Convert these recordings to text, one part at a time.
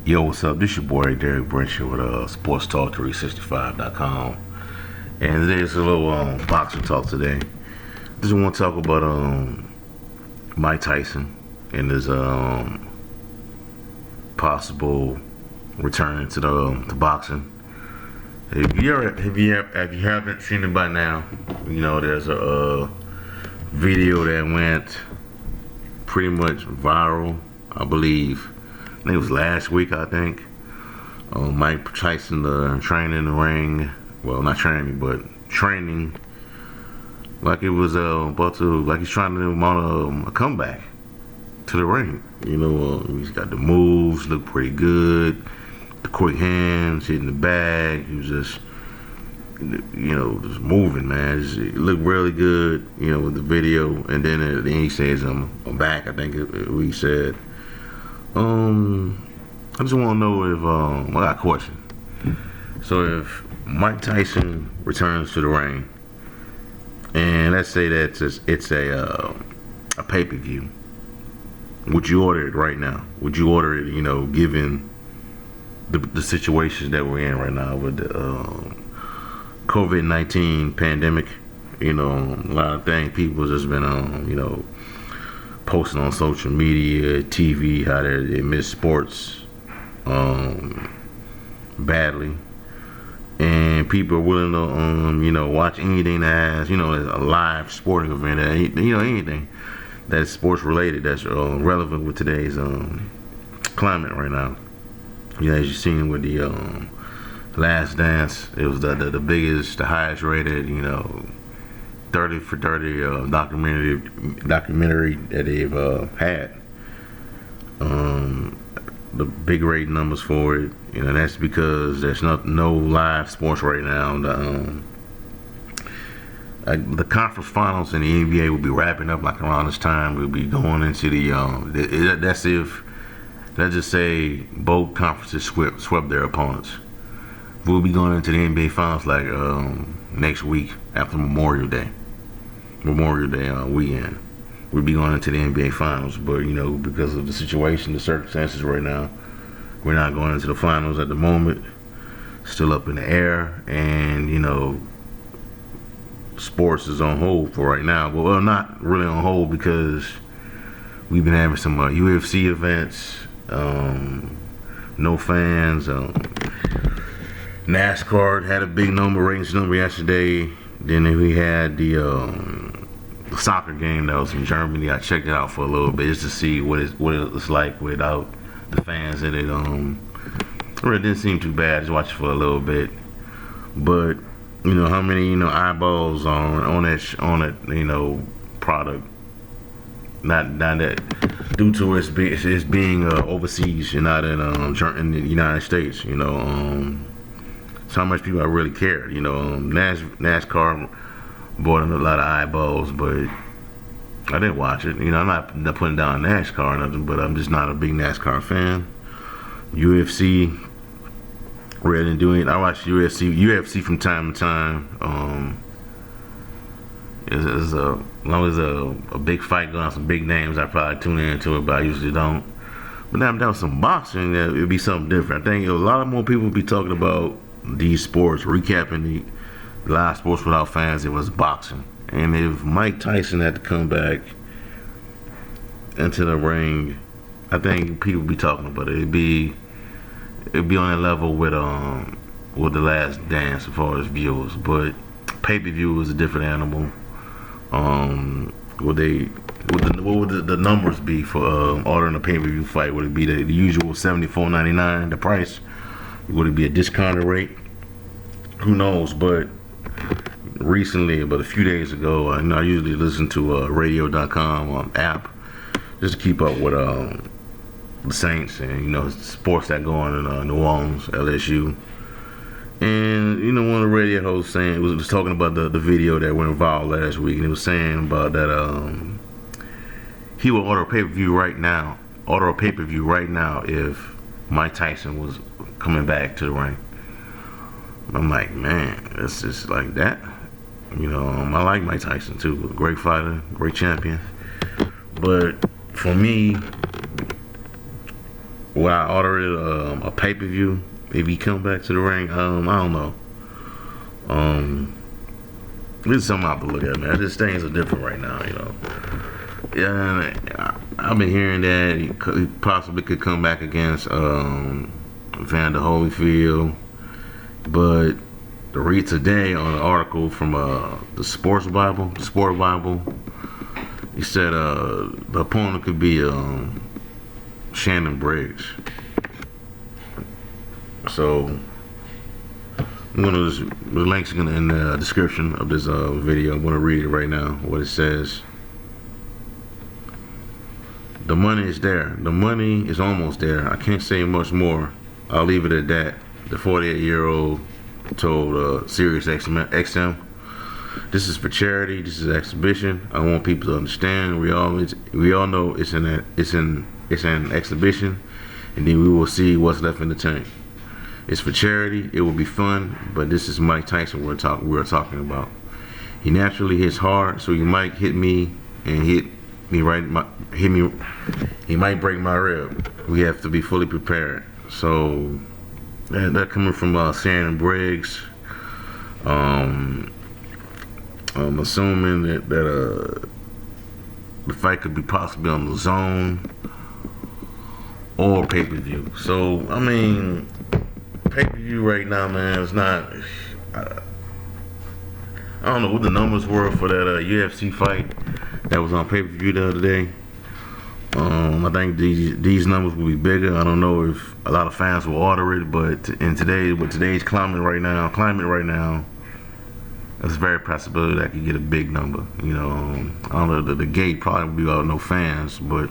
Yo, what's up? This your boy Derek Branch here with SportsTalk365.com, and today's a little boxing talk today. Just want to talk about Mike Tyson and his possible return to the boxing. If you haven't seen it by now, you know there's a video that went pretty much viral, I believe. I think it was last week, I think. Mike Tyson training in the ring. Well, not training, but training like it was like he's trying to mount a comeback to the ring. You know, he's got the moves, look pretty good. The quick hands, hitting the bag. He was just, just moving, man. It looked really good, with the video. And then he says, I'm back, I think he said. I just want to know if I got a question. So if Mike Tyson returns to the ring, and let's say that it's a pay-per-view, would you order it right now? Would you order it, given the situations that we're in right now with the COVID-19 pandemic? A lot of things people just been posting on social media, TV, how they miss sports badly, and people are willing to watch anything that has a live sporting event, anything that's sports related, that's relevant with today's climate right now. As you've seen with the Last Dance, it was the biggest, the highest rated 30 for 30 documentary that they've had. The big rate numbers for it, that's because there's no live sports right now. The conference finals in the NBA will be wrapping up like around this time. We'll be going into let's just say both conferences swept their opponents. We'll be going into the NBA finals like next week after Memorial Day weekend. We'll be going into the NBA finals, but because of the situation, the circumstances right now, we're not going into the finals at the moment. Still up in the air, and sports is on hold for right now. Well, not really on hold, because we've been having some UFC events, no fans. NASCAR had a big ratings number yesterday. Then we had the soccer game that was in Germany. I checked it out for a little bit just to see what it's like without the fans in it. It didn't seem too bad. Just watched it for a little bit, but how many eyeballs on that product? Not that due to it's being overseas and not in the United States. So how much people I really cared. NASCAR brought in a lot of eyeballs, but I didn't watch it. I'm not putting down NASCAR or nothing, but I'm just not a big NASCAR fan. UFC, rather than doing it, I watch UFC from time to time. As long as a big fight going on, some big names, I probably tune into it, but I usually don't. But now I'm down with some boxing, it'd be something different. I think a lot more people would be talking about these sports, recapping the live sports without fans. It was boxing. And if Mike Tyson had to come back into the ring, I think people would be talking about it. It'd be on that level with the Last Dance as far as viewers. But pay-per-view is a different animal. What would the numbers be for ordering a pay-per-view fight? Would it be the usual $74.99, the price? Would it be a discounted rate? Who knows? But recently, about a few days ago, I usually listen to radio.com app just to keep up with the Saints and sports that go on in New Orleans, LSU. And one of the radio hosts was talking about the video that went viral last week, and he was saying about that he would order a pay-per-view right now if Mike Tyson was coming back to the ring. I'm like, man, it's just like that. I like Mike Tyson too. Great fighter, great champion. But for me, Will I order a pay-per-view if he come back to the ring? I don't know. This is something I have to look at, man. Just things are different right now, you know. Yeah, I've been hearing that he possibly could come back against Vander Holyfield, but to read today on an article from the Sport Bible, he said the opponent could be Shannon Briggs. So the link's in the description of this video. I'm gonna read it right now. What it says. The money is there. The money is almost there. I can't say much more. I'll leave it at that. The 48-year-old told Sirius XM, "This is for charity. This is an exhibition. I want people to understand. We all know it's an exhibition, and then we will see what's left in the tank. It's for charity. It will be fun. But this is Mike Tyson we're talking about. He naturally hits hard, so he might hit me and hit me. He might break my rib. We have to be fully prepared." So that coming from Shannon Briggs. I'm assuming that the fight could be possibly on the Zone or pay-per-view. So I mean, pay-per-view right now, man, it's not. I don't know what the numbers were for that UFC fight that was on pay-per-view the other day. I think these numbers will be bigger. I don't know if a lot of fans will order it, but with today's climate right now, it's very possible that I could get a big number. You know, I don't know, the gate probably will be out no fans, but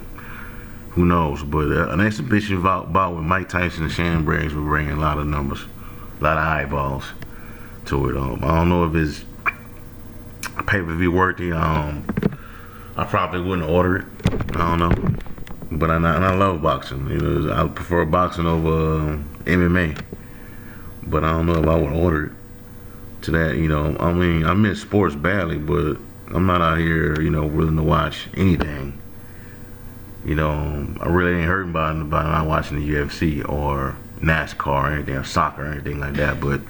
who knows? But an exhibition bout with Mike Tyson and Shannon Briggs will bring a lot of numbers, a lot of eyeballs to it. I don't know if it's pay-per-view worthy. I probably wouldn't order it. I don't know, but I love boxing. You know, I prefer boxing over MMA. But I don't know if I would order it to that. You know, I mean, I miss sports badly, but I'm not out here, you know, willing to watch anything. You know, I really ain't hurting by not watching the UFC or NASCAR or anything, or soccer or anything like that. But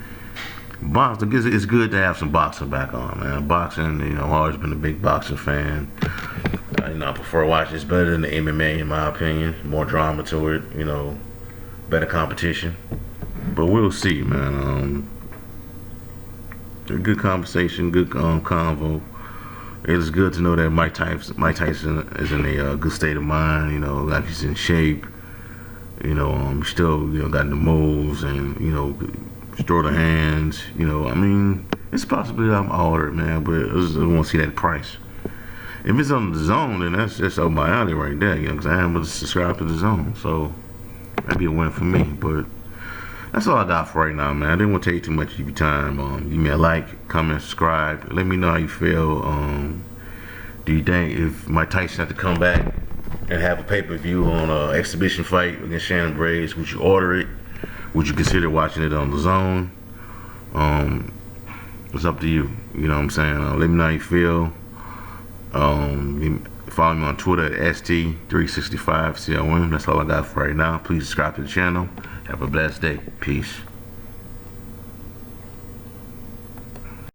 boxing, it's good to have some boxing back on, man. Boxing, you know, I've always been a big boxing fan. You know, I prefer watching. It's better than the MMA, in my opinion. More drama to it, you know, better competition. But we'll see, man. A good conversation, good convo. It is good to know that Mike Tyson is in a good state of mind. You know, like he's in shape. You know, still, you know, got the moves and, you know, throw the hands. You know, I mean, it's possibly I'm ordered, man, but I just want to see that price. If it's on the Zone, then that's just up my alley right there, you know, because I am going to subscribe to the Zone. So that'd be a win for me. But that's all I got for right now, man. I didn't want to take too much of your time. Give me a like, comment, subscribe. Let me know how you feel. Do you think if Mike Tyson had to come back and have a pay-per-view on an exhibition fight against Shannon Briggs, would you order it? Would you consider watching it on the Zone? It's up to you. You know what I'm saying? Let me know how you feel. Follow me on Twitter at ST365CLM. That's all I got for right now. Please subscribe to the channel. Have a blessed day. Peace.